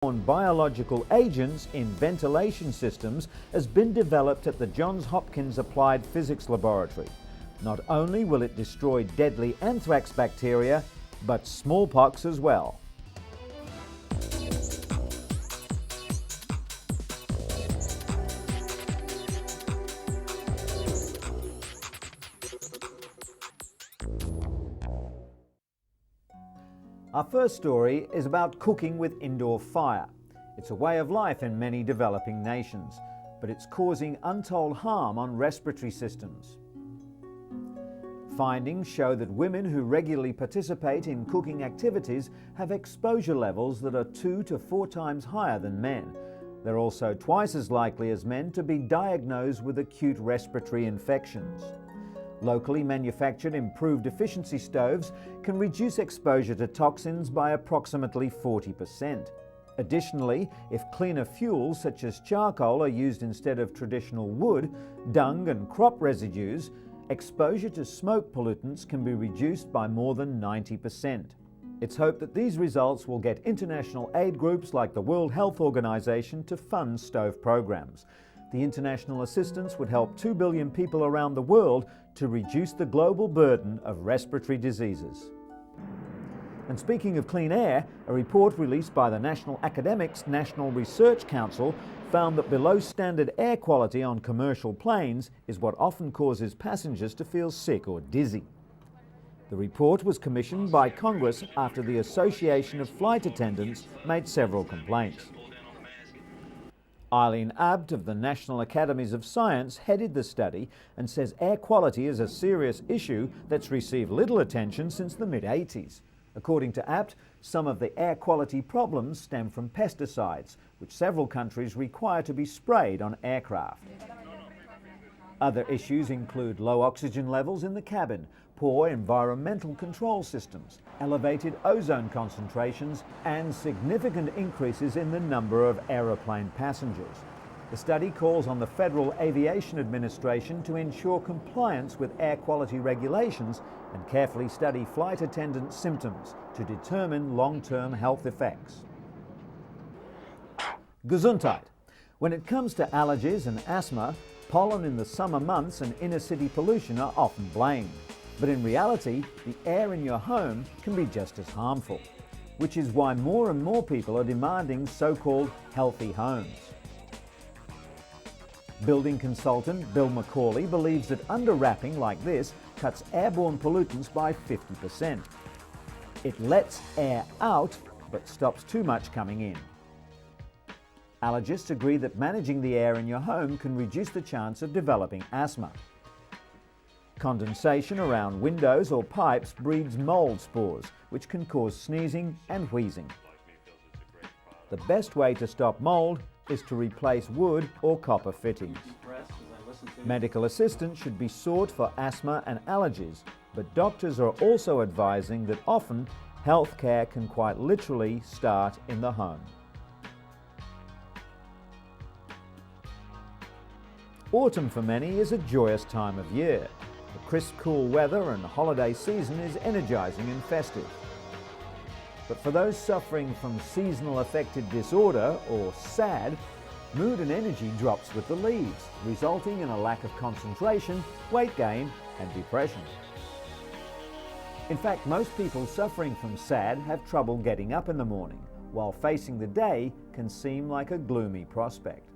biological agents in ventilation systems has been developed at the Johns Hopkins Applied Physics Laboratory. Not only will it destroy deadly anthrax bacteria, but smallpox as well. Our first story is about cooking with indoor fire. It's a way of life in many developing nations, but it's causing untold harm on respiratory systems. Findings show that women who regularly participate in cooking activities have exposure levels that are 2 to 4 times higher than men. They're also twice as likely as men to be diagnosed with acute respiratory infections. Locally manufactured improved efficiency stoves can reduce exposure to toxins by approximately 40%. Additionally, if cleaner fuels such as charcoal are used instead of traditional wood, dung and crop residues, exposure to smoke pollutants can be reduced by more than 90%. It's hoped that these results will get international aid groups like the World Health Organization to fund stove programs. The international assistance would help 2 billion people around the world to reduce the global burden of respiratory diseases. And speaking of clean air, a report released by the National Academics National Research Council found that below standard air quality on commercial planes is what often causes passengers to feel sick or dizzy. The report was commissioned by Congress after the Association of Flight Attendants made several complaints. Eileen Abt of the National Academies of Science headed the study and says air quality is a serious issue that's received little attention since the mid-80s. According to Abt, some of the air quality problems stem from pesticides, which several countries require to be sprayed on aircraft. Other issues include low oxygen levels in the cabin, poor environmental control systems, elevated ozone concentrations, and significant increases in the number of aeroplane passengers. The study calls on the Federal Aviation Administration to ensure compliance with air quality regulations and carefully study flight attendant symptoms to determine long-term health effects. Gesundheit. When it comes to allergies and asthma, pollen in the summer months and inner-city pollution are often blamed. But in reality, the air in your home can be just as harmful, which is why more and more people are demanding so-called healthy homes. Building consultant Bill McCauley believes that under-wrapping like this cuts airborne pollutants by 50%. It lets air out, but stops too much coming in. Allergists agree that managing the air in your home can reduce the chance of developing asthma. Condensation around windows or pipes breeds mold spores, which can cause sneezing and wheezing. The best way to stop mold is to replace wood or copper fittings. Medical assistance should be sought for asthma and allergies, but doctors are also advising that often health care can quite literally start in the home. Autumn for many is a joyous time of year. The crisp, cool weather and holiday season is energizing and festive. But for those suffering from seasonal affective disorder, or SAD, mood and energy drops with the leaves, resulting in a lack of concentration, weight gain, and depression. In fact, most people suffering from SAD have trouble getting up in the morning, while facing the day can seem like a gloomy prospect.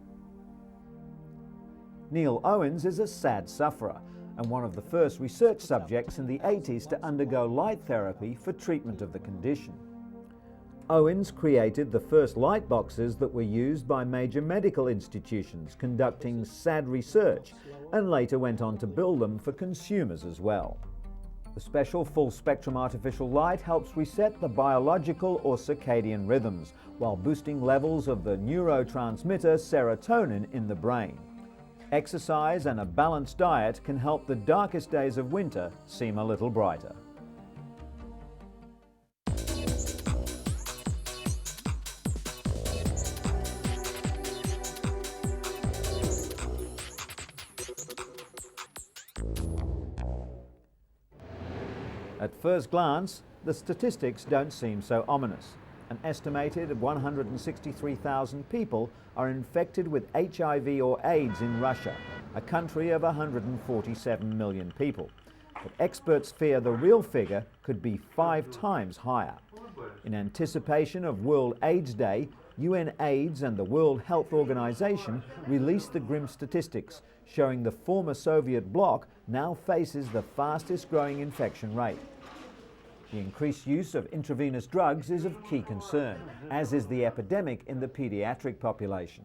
Neil Owens is a SAD sufferer and one of the first research subjects in the 80s to undergo light therapy for treatment of the condition. Owens created the first light boxes that were used by major medical institutions conducting SAD research, and later went on to build them for consumers as well. The special full-spectrum artificial light helps reset the biological or circadian rhythms, while boosting levels of the neurotransmitter serotonin in the brain. Exercise and a balanced diet can help the darkest days of winter seem a little brighter. At first glance, the statistics don't seem so ominous. An estimated 163,000 people are infected with HIV or AIDS in Russia, a country of 147 million people. But experts fear the real figure could be 5 times higher. In anticipation of World AIDS Day, UNAIDS and the World Health Organization released the grim statistics, showing the former Soviet bloc now faces the fastest growing infection rate. The increased use of intravenous drugs is of key concern, as is the epidemic in the pediatric population.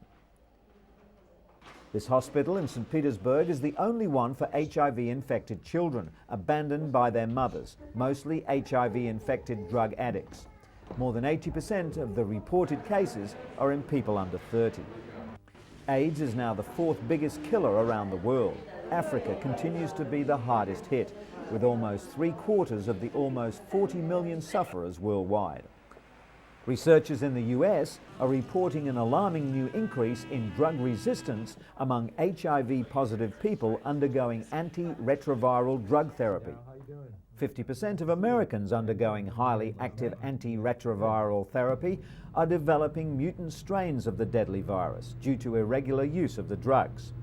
This hospital in St. Petersburg is the only one for HIV-infected children, abandoned by their mothers, mostly HIV-infected drug addicts. More than 80% of the reported cases are in people under 30. AIDS is now the 4th biggest killer around the world. Africa continues to be the hardest hit, with almost 3/4 of the almost 40 million sufferers worldwide. Researchers in the US are reporting an alarming new increase in drug resistance among HIV-positive people undergoing antiretroviral drug therapy. 50% of Americans undergoing highly active antiretroviral therapy are developing mutant strains of the deadly virus due to irregular use of the drugs.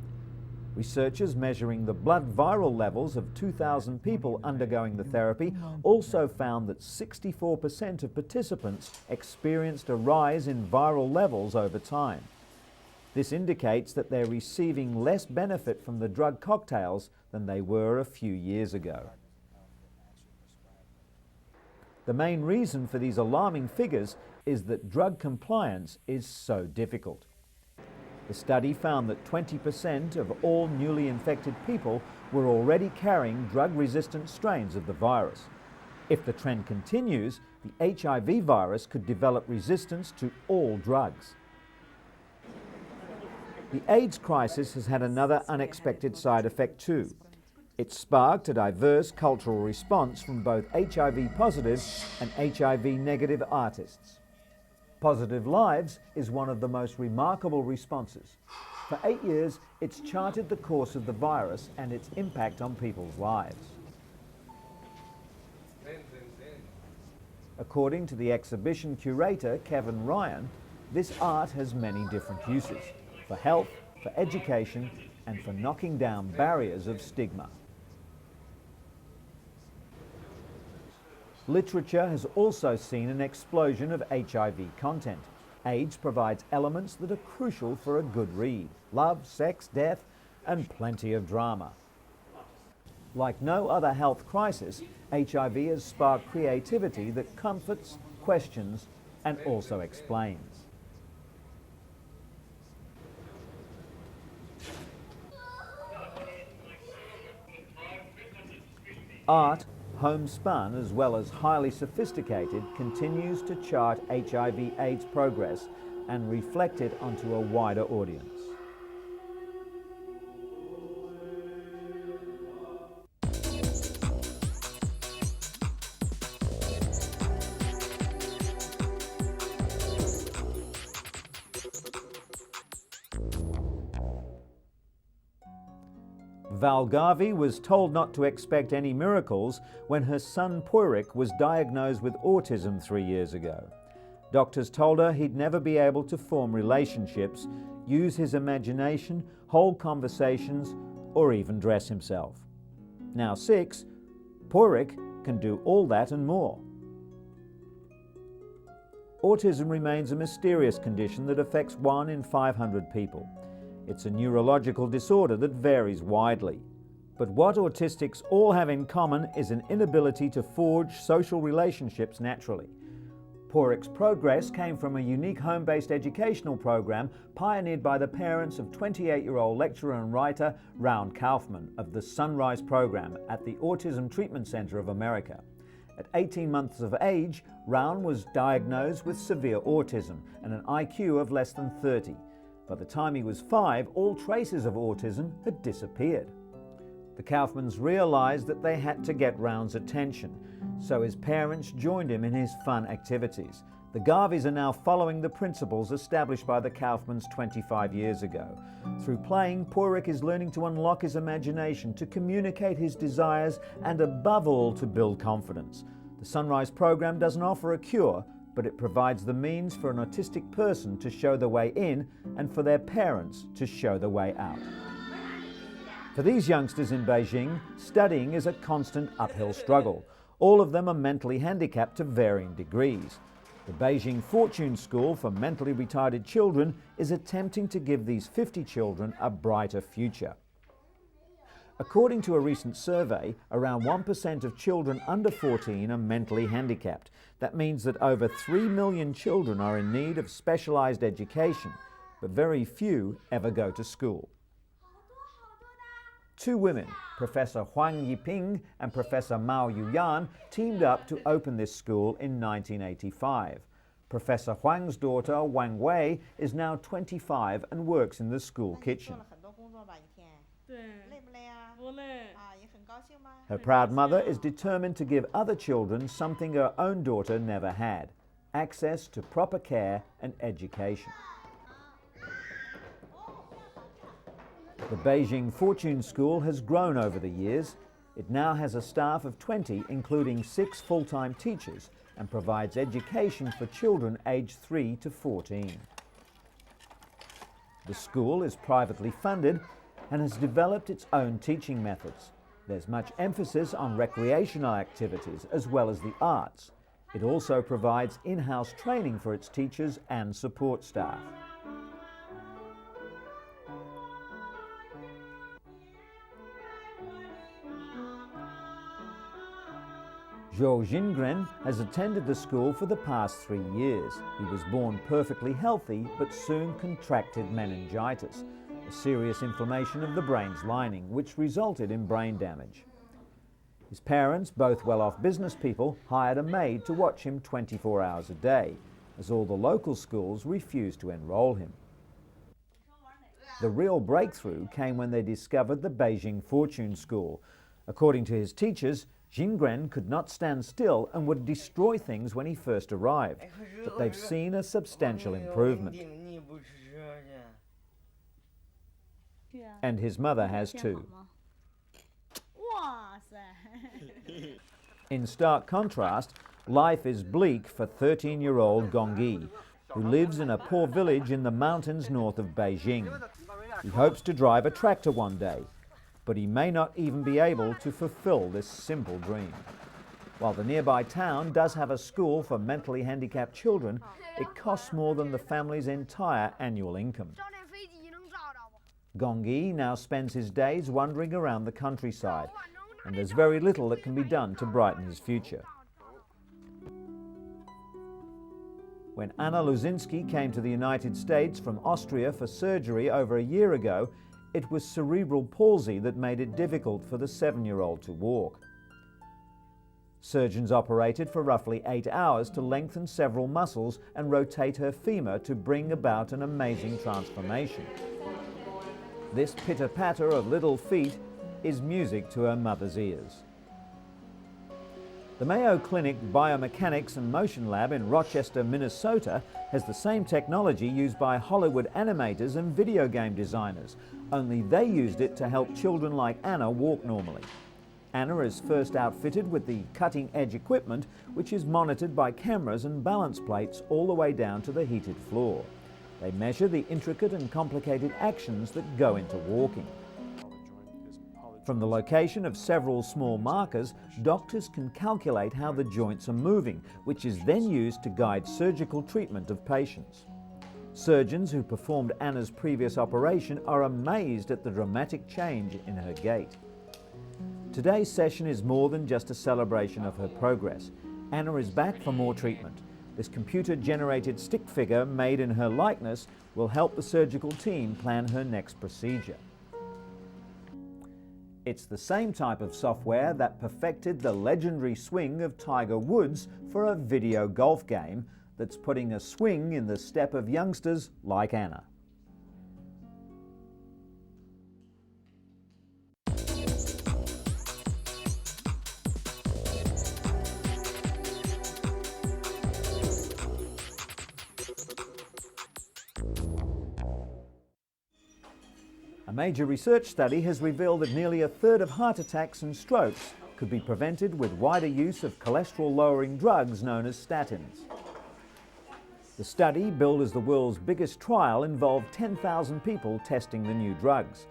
Researchers measuring the blood viral levels of 2,000 people undergoing the therapy also found that 64% of participants experienced a rise in viral levels over time. This indicates that they're receiving less benefit from the drug cocktails than they were a few years ago. The main reason for these alarming figures is that drug compliance is so difficult. The study found that 20% of all newly infected people were already carrying drug-resistant strains of the virus. If the trend continues, the HIV virus could develop resistance to all drugs. The AIDS crisis has had another unexpected side effect too. It sparked a diverse cultural response from both HIV-positive and HIV-negative artists. Positive Lives is one of the most remarkable responses. For 8 years, it's charted the course of the virus and its impact on people's lives. According to the exhibition curator, Kevin Ryan, this art has many different uses, for health, for education, and for knocking down barriers of stigma. Literature has also seen an explosion of HIV content. AIDS provides elements that are crucial for a good read: love, sex, death, and plenty of drama. Like no other health crisis, HIV has sparked creativity that comforts, questions, and also explains. Art, homespun as well as highly sophisticated, continues to chart HIV/AIDS progress and reflect it onto a wider audience. Val Garvey was told not to expect any miracles when her son Poyrik was diagnosed with autism 3 years ago. Doctors told her he'd never be able to form relationships, use his imagination, hold conversations, or even dress himself. Now 6, Poyrik can do all that and more. Autism remains a mysterious condition that affects 1 in 500 people. It's a neurological disorder that varies widely. But what autistics all have in common is an inability to forge social relationships naturally. Poyrik's progress came from a unique home-based educational program pioneered by the parents of 28-year-old lecturer and writer Raun Kaufman of the Sunrise program at the Autism Treatment Center of America. At 18 months of age, Raun was diagnosed with severe autism and an IQ of less than 30. By the time he was 5, all traces of autism had disappeared. The Kaufmans realized that they had to get Raun's attention, so his parents joined him in his fun activities. The Garveys are now following the principles established by the Kaufmans 25 years ago. Through playing, Poyrik is learning to unlock his imagination, to communicate his desires, and above all, to build confidence. The Sunrise program doesn't offer a cure, but it provides the means for an autistic person to show the way in and for their parents to show the way out. For these youngsters in Beijing, studying is a constant uphill struggle. All of them are mentally handicapped to varying degrees. The Beijing Fortune School for Mentally Retarded Children is attempting to give these 50 children a brighter future. According to a recent survey, around 1% of children under 14 are mentally handicapped. That means that over 3 million children are in need of specialized education, but very few ever go to school. Two women, Professor Huang Yiping and Professor Mao Yuyan, teamed up to open this school in 1985. Professor Huang's daughter, Wang Wei, is now 25 and works in the school kitchen. Her proud mother is determined to give other children something her own daughter never had: access to proper care and education. The Beijing Fortune School has grown over the years. It now has a staff of 20, including 6 full-time teachers, and provides education for children aged 3 to 14. The school is privately funded and has developed its own teaching methods. There's much emphasis on recreational activities as well as the arts. It also provides in-house training for its teachers and support staff. Zhou Jingren has attended the school for the past 3 years. He was born perfectly healthy but soon contracted meningitis, a serious inflammation of the brain's lining, which resulted in brain damage. His parents, both well-off business people, hired a maid to watch him 24 hours a day, as all the local schools refused to enroll him. The real breakthrough came when they discovered the Beijing Fortune School. According to his teachers, Jingren could not stand still and would destroy things when he first arrived, but they've seen a substantial improvement. And his mother has too. In stark contrast, life is bleak for 13-year-old Gongyi, who lives in a poor village in the mountains north of Beijing. He hopes to drive a tractor one day, but he may not even be able to fulfill this simple dream. While the nearby town does have a school for mentally handicapped children, it costs more than the family's entire annual income. Gongyi now spends his days wandering around the countryside, and there's very little that can be done to brighten his future. When Anna Luzinski came to the United States from Austria for surgery over a year ago, it was cerebral palsy that made it difficult for the 7-year-old to walk. Surgeons operated for roughly 8 hours to lengthen several muscles and rotate her femur to bring about an amazing transformation. This pitter-patter of little feet is music to her mother's ears. The Mayo Clinic Biomechanics and Motion Lab in Rochester, Minnesota has the same technology used by Hollywood animators and video game designers, only they used it to help children like Anna walk normally. Anna is first outfitted with the cutting-edge equipment, which is monitored by cameras and balance plates all the way down to the heated floor. They measure the intricate and complicated actions that go into walking. From the location of several small markers, doctors can calculate how the joints are moving, which is then used to guide surgical treatment of patients. Surgeons who performed Anna's previous operation are amazed at the dramatic change in her gait. Today's session is more than just a celebration of her progress. Anna is back for more treatment. This computer-generated stick figure made in her likeness will help the surgical team plan her next procedure. It's the same type of software that perfected the legendary swing of Tiger Woods for a video golf game that's putting a swing in the step of youngsters like Anna. A major research study has revealed that nearly a third of heart attacks and strokes could be prevented with wider use of cholesterol-lowering drugs known as statins. The study, billed as the world's biggest trial, involved 10,000 people testing the new drugs.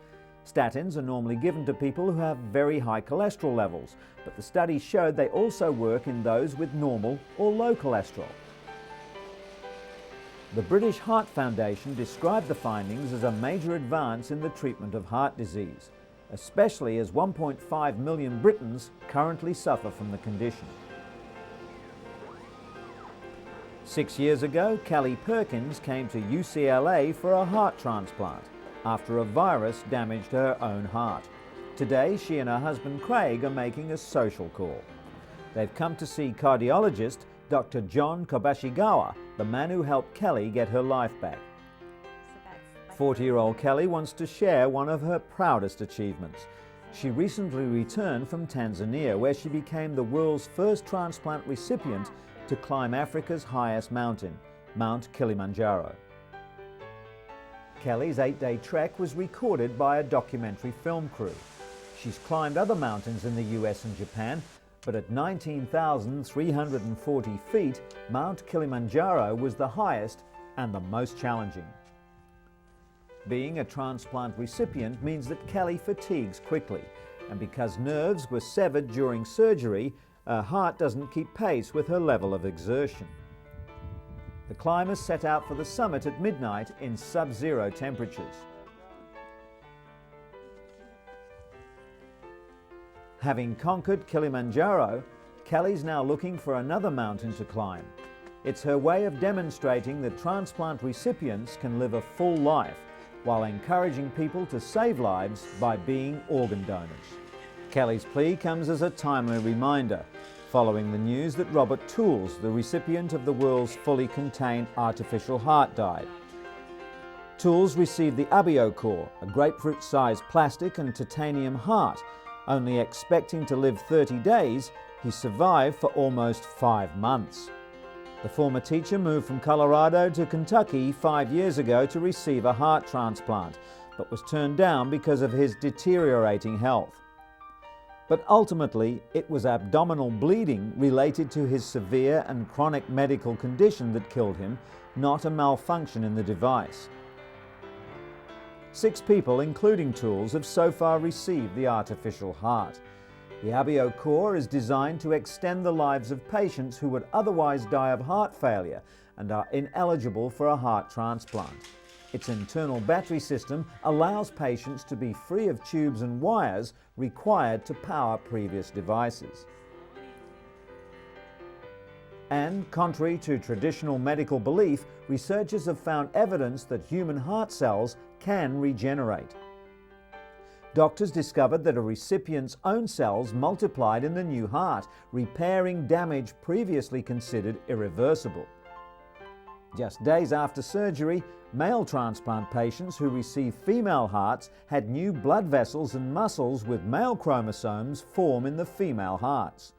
Statins are normally given to people who have very high cholesterol levels, but the study showed they also work in those with normal or low cholesterol. The British Heart Foundation described the findings as a major advance in the treatment of heart disease, especially as 1.5 million Britons currently suffer from the condition. 6 years ago, Kelly Perkins came to UCLA for a heart transplant after a virus damaged her own heart. Today, she and her husband Craig are making a social call. They've come to see cardiologist Dr. John Kobashigawa, the man who helped Kelly get her life back. 40-year-old Kelly wants to share one of her proudest achievements. She recently returned from Tanzania, where she became the world's first transplant recipient to climb Africa's highest mountain, Mount Kilimanjaro. Kelly's 8-day trek was recorded by a documentary film crew. She's climbed other mountains in the US and Japan, but at 19,340 feet, Mount Kilimanjaro was the highest and the most challenging. Being a transplant recipient means that Kelly fatigues quickly, and because nerves were severed during surgery, her heart doesn't keep pace with her level of exertion. The climbers set out for the summit at midnight in sub-zero temperatures. Having conquered Kilimanjaro, Kelly's now looking for another mountain to climb. It's her way of demonstrating that transplant recipients can live a full life while encouraging people to save lives by being organ donors. Kelly's plea comes as a timely reminder, following the news that Robert Tools, the recipient of the world's fully contained artificial heart, died. Tools received the EP04, a grapefruit-sized plastic and titanium heart. Only expecting to live 30 days, he survived for almost 5 months. The former teacher moved from Colorado to Kentucky 5 years ago to receive a heart transplant, but was turned down because of his deteriorating health. But ultimately, it was abdominal bleeding related to his severe and chronic medical condition that killed him, not a malfunction in the device. 6 people, including Tools, have so far received the artificial heart. The EP04 is designed to extend the lives of patients who would otherwise die of heart failure and are ineligible for a heart transplant. Its internal battery system allows patients to be free of tubes and wires required to power previous devices. And, contrary to traditional medical belief, researchers have found evidence that human heart cells can regenerate. Doctors discovered that a recipient's own cells multiplied in the new heart, repairing damage previously considered irreversible. Just days after surgery, male transplant patients who received female hearts had new blood vessels and muscles with male chromosomes form in the female hearts.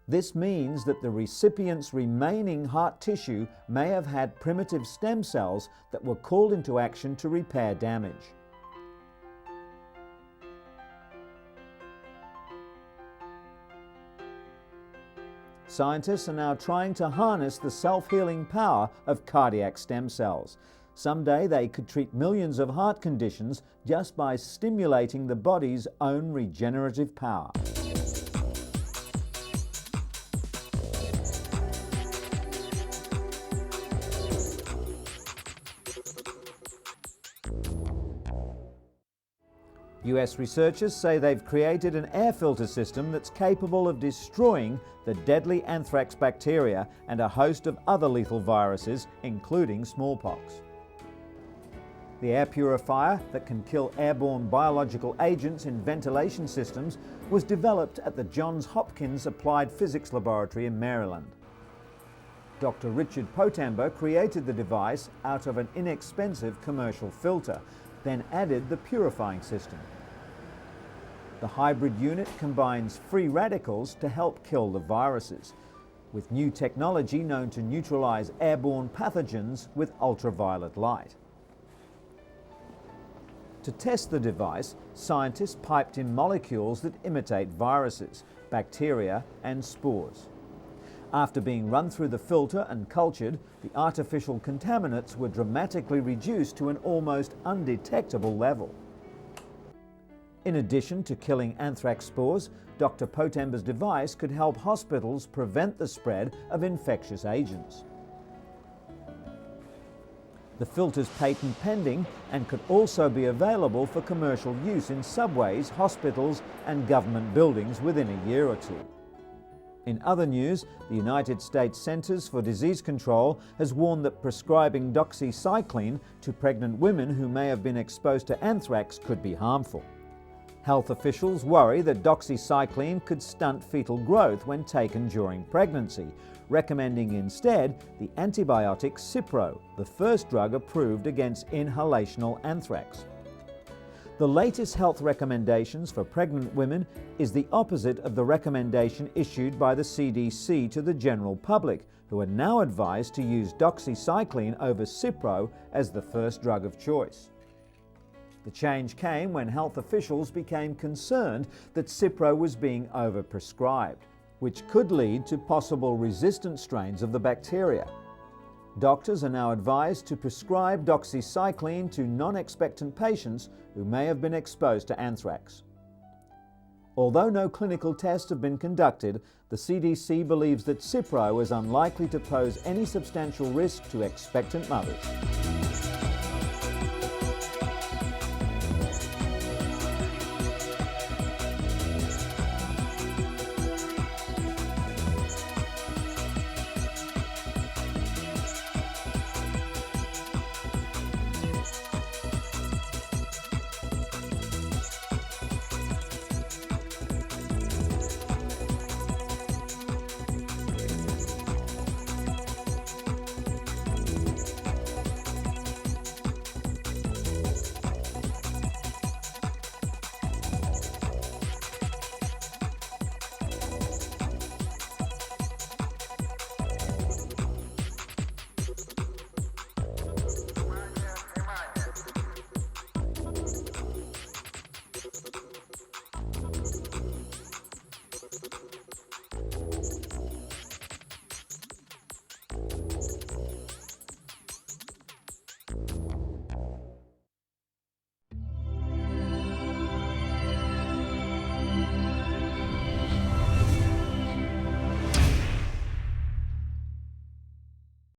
This means that the recipient's remaining heart tissue may have had primitive stem cells that were called into action to repair damage. Scientists are now trying to harness the self-healing power of cardiac stem cells. Someday they could treat millions of heart conditions just by stimulating the body's own regenerative power. US researchers say they've created an air filter system that's capable of destroying the deadly anthrax bacteria and a host of other lethal viruses, including smallpox. The air purifier that can kill airborne biological agents in ventilation systems was developed at the Johns Hopkins Applied Physics Laboratory in Maryland. Dr. Richard Potamber created the device out of an inexpensive commercial filter, then added the purifying system. The hybrid unit combines free radicals to help kill the viruses, with new technology known to neutralize airborne pathogens with ultraviolet light. To test the device, scientists piped in molecules that imitate viruses, bacteria, and spores. After being run through the filter and cultured, the artificial contaminants were dramatically reduced to an almost undetectable level. In addition to killing anthrax spores, Dr. Potemba's device could help hospitals prevent the spread of infectious agents. The filter's patent pending and could also be available for commercial use in subways, hospitals and government buildings within a year or two. In other news, the United States Centers for Disease Control has warned that prescribing doxycycline to pregnant women who may have been exposed to anthrax could be harmful. Health officials worry that doxycycline could stunt fetal growth when taken during pregnancy, recommending instead the antibiotic Cipro, the first drug approved against inhalational anthrax. The latest health recommendations for pregnant women is the opposite of the recommendation issued by the CDC to the general public, who are now advised to use doxycycline over Cipro as the first drug of choice. The change came when health officials became concerned that Cipro was being overprescribed, which could lead to possible resistant strains of the bacteria. Doctors are now advised to prescribe doxycycline to non-expectant patients who may have been exposed to anthrax. Although no clinical tests have been conducted, the CDC believes that Cipro is unlikely to pose any substantial risk to expectant mothers.